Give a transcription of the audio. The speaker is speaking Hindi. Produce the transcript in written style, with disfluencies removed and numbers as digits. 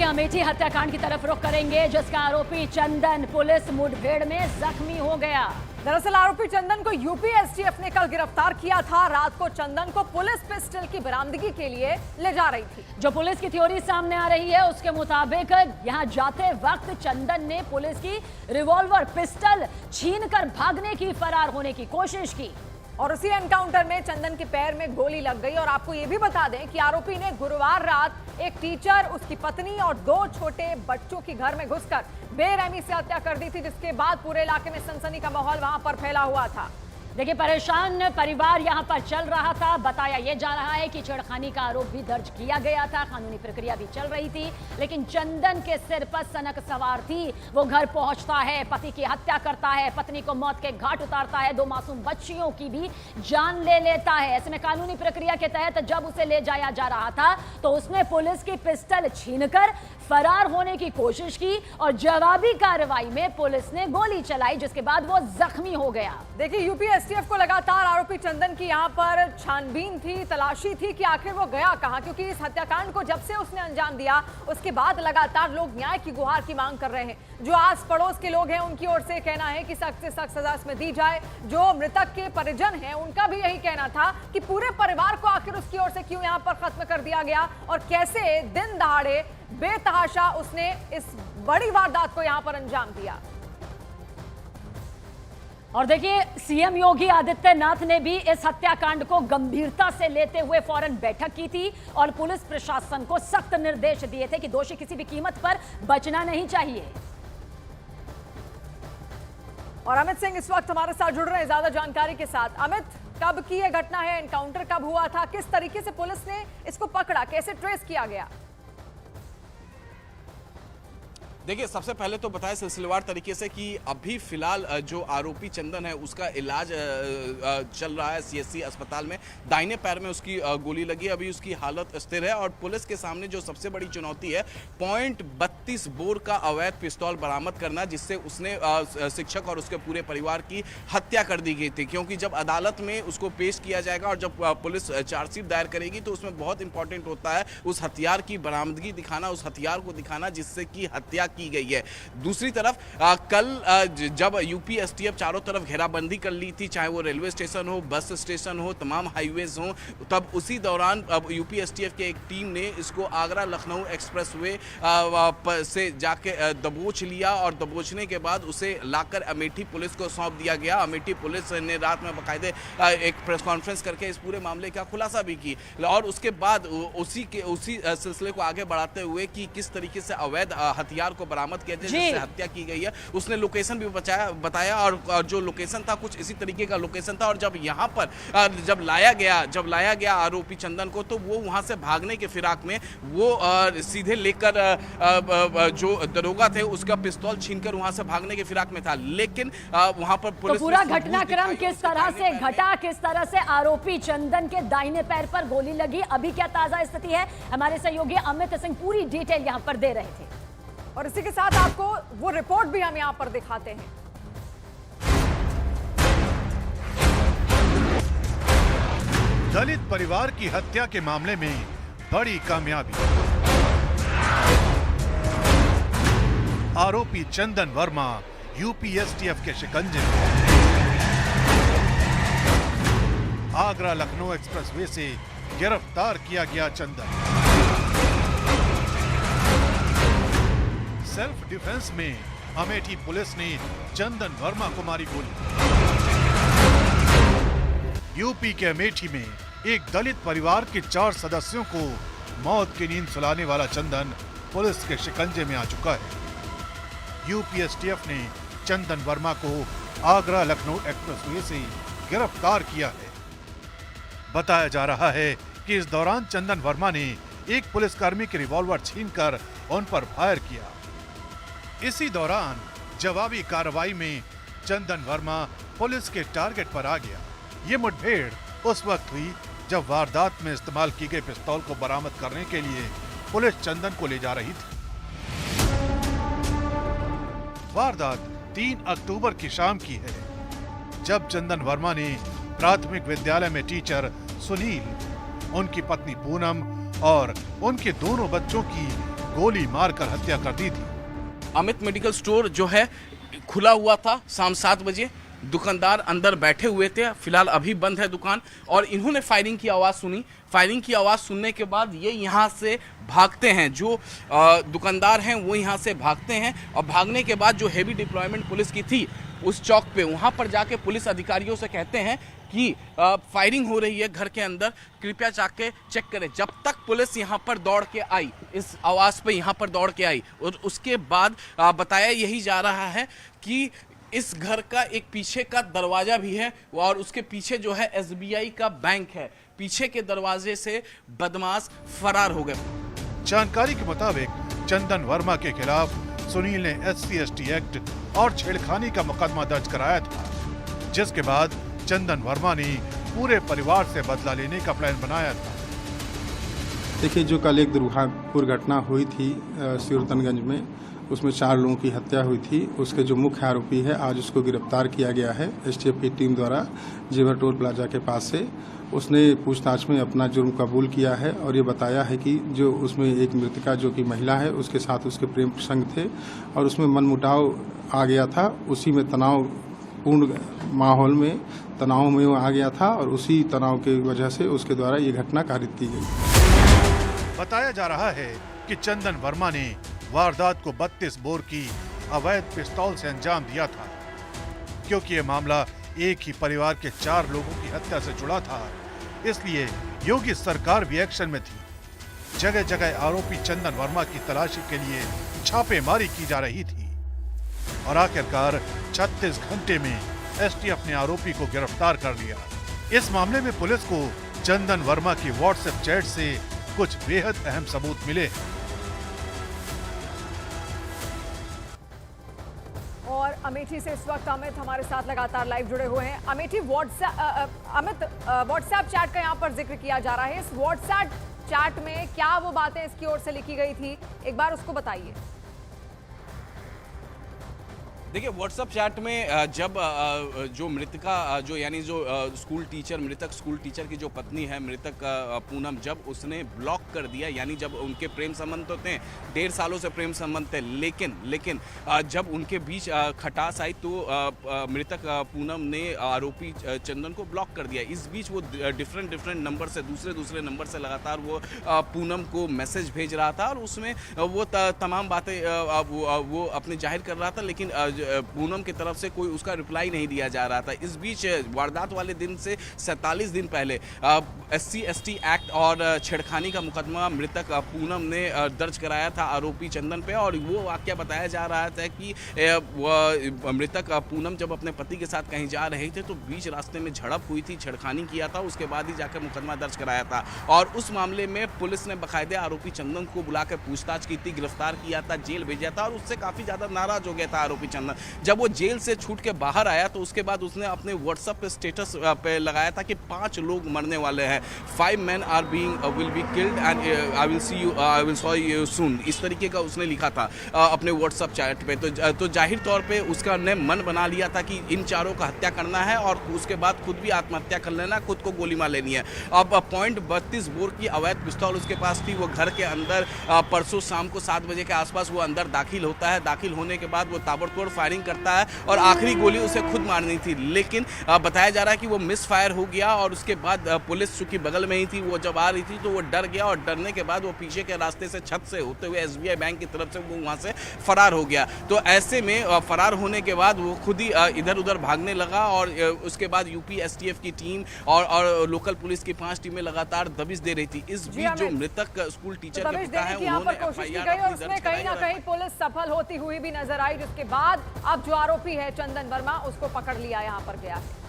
के अमेठी हत्याकांड की तरफ रुख करेंगे, जिसका आरोपी चंदन पुलिस मुठभेड़ में जख्मी हो गया। दरअसल आरोपी चंदन को यूपी एसटीएफ ने कल गिरफ्तार किया था। रात को चंदन को पुलिस पिस्टल की बरामदगी के लिए ले जा रही थी। जो पुलिस की थ्योरी सामने आ रही है, उसके मुताबिक यहां जाते वक्त चंदन ने पुलिस की रिवॉल्वर पिस्टल छीनकर भागने की, फरार होने की कोशिश की और उसी एनकाउंटर में चंदन के पैर में गोली लग गई। और आपको यह भी बता दें कि आरोपी ने गुरुवार रात एक टीचर, उसकी पत्नी और 2 छोटे बच्चों की घर में घुसकर बेरहमी से हत्या कर दी थी, जिसके बाद पूरे इलाके में सनसनी का माहौल वहां पर फैला हुआ था। देखिए, परेशान परिवार यहां पर चल रहा था। बताया यह जा रहा है कि छेड़खानी का आरोप भी दर्ज किया गया था, कानूनी प्रक्रिया भी चल रही थी, लेकिन चंदन के सिर पर सनक सवार थी। वो घर पहुंचता है, पति की हत्या करता है, पत्नी को मौत के घाट उतारता है, 2 मासूम बच्चियों की भी जान ले लेता है। ऐसे में कानूनी प्रक्रिया के तहत जब उसे ले जाया जा रहा था तो उसने पुलिस की पिस्टल छीनकर फरार होने की कोशिश की और जवाबी कार्रवाई में पुलिस ने गोली चलाई, जिसके बाद वो जख्मी हो गया। देखिए, यूपी एसटीएफ को लगातार आरोपी चंदन की यहां पर छानबीन थी, तलाशी थी कि आखिर वो गया कहां, क्योंकि इस हत्याकांड को जब से उसने अंजाम दिया उसके बाद लगातार लोग न्याय की गुहार की मांग कर रहे हैं। जो आस पड़ोस के लोग हैं उनकी ओर से कहना है कि सख्त से सख्त सजा इसमें दी जाए। जो मृतक के परिजन हैं उनका भी यही कहना था कि पूरे परिवार को आखिर उसकी ओर से क्यों यहां पर खत्म कर दिया गया और कैसे दिन दहाड़े बेतहाशा उसने इस बड़ी वारदात को यहां पर अंजाम दिया। और देखिए, सीएम योगी आदित्यनाथ ने भी इस हत्याकांड को गंभीरता से लेते हुए फौरन बैठक की थी और पुलिस प्रशासन को सख्त निर्देश दिए थे कि दोषी किसी भी कीमत पर बचना नहीं चाहिए। और अमित सिंह इस वक्त हमारे साथ जुड़ रहे हैं ज्यादा जानकारी के साथ। अमित, कब की यह घटना है? एनकाउंटर कब हुआ था? किस तरीके से पुलिस ने इसको पकड़ा? कैसे ट्रेस किया गया? देखिए, सबसे पहले तो बताएं सिलसिलेवार तरीके से कि अभी फिलहाल जो आरोपी चंदन है उसका इलाज चल रहा है सीएससी अस्पताल में। दाहिने पैर में उसकी गोली लगी, अभी उसकी हालत स्थिर है। और पुलिस के सामने जो सबसे बड़ी चुनौती है, .32 बोर का अवैध पिस्तौल बरामद करना, जिससे उसने शिक्षक और उसके पूरे परिवार की हत्या कर दी गई थी। क्योंकि जब अदालत में उसको पेश किया जाएगा और जब पुलिस चार्जशीट दायर करेगी तो उसमें बहुत इंपॉर्टेंट होता है उस हथियार की बरामदगी दिखाना, उस हथियार को दिखाना जिससे कि हत्या की गई है। दूसरी तरफ कल जब यूपी एसटीएफ चारों तरफ घेराबंदी कर ली थी, चाहे वो रेलवे स्टेशन हो, बस स्टेशन हो, तमाम हाईवेज हो, तब उसी दौरान यूपी एसटीएफ के एक टीम ने इसको आगरा लखनऊ एक्सप्रेसवे से जाके दबोच लिया और दबोचने के बाद उसे लाकर अमेठी पुलिस को सौंप दिया गया। अमेठी पुलिस ने रात में बाकायदे एक प्रेस कॉन्फ्रेंस करके इस पूरे मामले का खुलासा भी की और उसके बाद उसी सिलसिले को आगे बढ़ाते हुए कि किस तरीके से अवैध हथियार को बरामद किया जाए जिससे हत्या की गई है, उसने लोकेशन भी बताया और जो लोकेशन था कुछ इसी तरीके का लोकेशन था। और जब यहाँ पर जब लाया गया आरोपी चंदन को, तो वो वहां से भागने के फिराक में वो सीधे लेकर जो दरोगा थे उसका पिस्तौल छीनकर वहां से भागने के फिराक में था। लेकिन वहां पर पुलिस तो पूरा घटनाक्रम किस तरह से घटा, किस तरह से आरोपी चंदन के दाहिने पैर पर गोली लगी, अभी क्या ताजा स्थिति है, हमारे सहयोगी अमित सिंह पूरी डिटेल यहां पर दे रहे थे। और इसी के साथ आपको वो रिपोर्ट भी हम यहां पर दिखाते हैं। दलित परिवार की हत्या के मामले में बड़ी कामयाबी। आरोपी चंदन वर्मा यूपी एसटीएफ के शिकंजे में। आगरा लखनऊ एक्सप्रेसवे से गिरफ्तार किया गया चंदन। सेल्फ डिफेंस में अमेठी पुलिस ने चंदन वर्मा को मारी गोली। यूपी के अमेठी में एक दलित परिवार के 4 सदस्यों को मौत की नींद सुलाने वाला चंदन पुलिस के शिकंजे में आ चुका है। यूपी एसटीएफ ने चंदन वर्मा को आगरा लखनऊ एक्सप्रेसवे से गिरफ्तार किया है। बताया जा रहा है कि इस दौरान चंदन वर्मा ने एक पुलिसकर्मी की रिवॉल्वर छीनकर उन पर फायर किया। इसी दौरान जवाबी कार्रवाई में चंदन वर्मा पुलिस के टारगेट पर आ गया। ये मुठभेड़ उस वक्त हुई जब वारदात में इस्तेमाल की गई पिस्तौल को बरामद करने के लिए पुलिस चंदन को ले जा रही थी। वारदात 3 अक्टूबर की शाम की है, जब चंदन वर्मा ने प्राथमिक विद्यालय में टीचर सुनील, उनकी पत्नी पूनम और उनके दोनों बच्चों की गोली मारकर हत्या कर दी थी। अमित मेडिकल स्टोर जो है खुला हुआ था शाम 7 बजे। दुकानदार अंदर बैठे हुए थे, फिलहाल अभी बंद है दुकान। और इन्होंने फायरिंग की आवाज़ सुनी। फायरिंग की आवाज़ सुनने के बाद ये यहाँ से भागते हैं। जो दुकानदार हैं वो यहाँ से भागते हैं और भागने के बाद जो हेवी डिप्लॉयमेंट पुलिस की थी उस चौक पे, वहाँ पर जाके पुलिस अधिकारियों से कहते हैं कि फायरिंग हो रही है घर के अंदर, कृपया जाके चेक करें। जब तक पुलिस यहाँ पर दौड़ के आई, इस आवाज़ पे यहाँ पर दौड़ के आई, और उसके बाद बताया यही जा रहा है कि इस घर का एक पीछे का दरवाजा भी है और उसके पीछे जो है SBI का बैंक है। पीछे के दरवाजे से बदमाश फरार हो गए। जानकारी के मुताबिक चंदन वर्मा के खिलाफ सुनील ने SC/ST एक्ट और छेड़खानी का मुकदमा दर्ज कराया था, जिसके बाद चंदन वर्मा ने पूरे परिवार से बदला लेने का प्लान बनाया था। देखिए, जो कल एक दुर्घटना हुई थी सिरतनगंज में, उसमें 4 लोगों की हत्या हुई थी। उसके जो मुख्य आरोपी है, आज उसको गिरफ्तार किया गया है STF की टीम द्वारा जेवर टोल प्लाजा के पास से। उसने पूछताछ में अपना जुर्म कबूल किया है और ये बताया है कि जो उसमें एक मृतका जो कि महिला है, उसके साथ उसके प्रेम प्रसंग थे और उसमें मनमुटाव आ गया था। उसी में तनावपूर्ण माहौल में तनाव में वो आ गया था और उसी तनाव की वजह से उसके द्वारा ये घटना कारित की गई। बताया जा रहा है कि चंदन वर्मा ने वारदात को 32 बोर की अवैध पिस्तौल से अंजाम दिया था। क्योंकि ये मामला एक ही परिवार के 4 लोगों की हत्या से जुड़ा था, इसलिए योगी सरकार भी एक्शन में थी। जगह जगह आरोपी चंदन वर्मा की तलाशी के लिए छापेमारी की जा रही थी और आखिरकार 36 घंटे में STF ने आरोपी को गिरफ्तार कर लिया। इस मामले में पुलिस को चंदन वर्मा की व्हाट्सएप चैट से कुछ बेहद अहम सबूत मिले। और अमेठी से इस वक्त अमित हमारे साथ लगातार लाइव जुड़े हुए हैं। अमेठी, अमित, व्हाट्सएप चैट का यहाँ पर जिक्र किया जा रहा है। इस व्हाट्सएप चैट में क्या वो बातें इसकी ओर से लिखी गई थी, एक बार उसको बताइए। देखिए, व्हाट्सएप चैट में जब जो मृतका जो यानी जो स्कूल टीचर, मृतक स्कूल टीचर की जो पत्नी है मृतक पूनम, जब उसने ब्लॉक कर दिया, यानी जब उनके प्रेम संबंध होते हैं, 1.5 सालों से प्रेम संबंध थे, लेकिन जब उनके बीच खटास आई तो मृतक पूनम ने आरोपी चंदन को ब्लॉक कर दिया। इस बीच वो डिफरेंट नंबर से, दूसरे नंबर से लगातार वो पूनम को मैसेज भेज रहा था और उसमें वो तमाम बातें वो अपने जाहिर कर रहा था, लेकिन पूनम की तरफ से कोई उसका रिप्लाई नहीं दिया जा रहा था। इस बीच वारदात वाले दिन से 47 दिन पहले SC/ST एक्ट और छेड़खानी का मुकदमा मृतक पूनम ने दर्ज कराया था आरोपी चंदन पे। और वो वाकया बताया जा रहा था कि मृतक पूनम जब अपने पति के साथ कहीं जा रहे थे तो बीच रास्ते में झड़प हुई थी, छेड़खानी किया था, उसके बाद ही जाकर मुकदमा दर्ज कराया था। और उस मामले में पुलिस ने बाकायदे आरोपी चंदन को बुलाकर पूछताछ की थी, गिरफ्तार किया था, जेल भेजा था और उससे काफ़ी ज़्यादा नाराज हो गया था आरोपी चंदन। जब वो जेल से छूट के बाहर आया तो उसके बाद उसने अपने व्हाट्सएप पे स्टेटस पे लगाया था कि 5 लोग मरने वाले हैं, 5 men are will be killed and I will see you soon। इस तरीके का उसने लिखा था अपने व्हाट्सएप चैट पे। तो जाहिर तौर पे उसका ने मन बना लिया था कि इन 4 का हत्या करना है और उसके बाद खुद भी आत्महत्या कर लेना, खुद को गोली मार लेनी है। अब .32 बोर की अवैध पिस्तौल उसके पास थी। वो घर के अंदर परसों शाम को 7 बजे के आसपास वो अंदर दाखिल होता है। दाखिल होने के बाद वो ताबड़तोड़ फायरिंग करता है और आखिरी गोली उसे खुद मारनी थी, लेकिन बताया जा रहा है कि वो मिस फायर हो गया। और उसके बाद पुलिस चूंकि बगल में ही थी, वो जब आ रही थी तो वो डर गया और डरने के बाद वो पीछे के रास्ते से, छत से होते हुए SBI बैंक की तरफ से वो वहाँ से फरार हो गया। तो ऐसे में फरार होने के बाद वो खुद ही इधर उधर भागने लगा और उसके बाद UP STF की टीम और लोकल पुलिस की 5 टीमें लगातार दबिश दे रही थी। इस बीच जो मृतक स्कूल टीचर के पिता है उन्होंने FIR उसमें कहीं ना कहीं पुलिस सफल होती हुई भी नजर आई, जिसके बाद अब जो आरोपी है चंदन वर्मा उसको पकड़ लिया यहाँ पर गया है।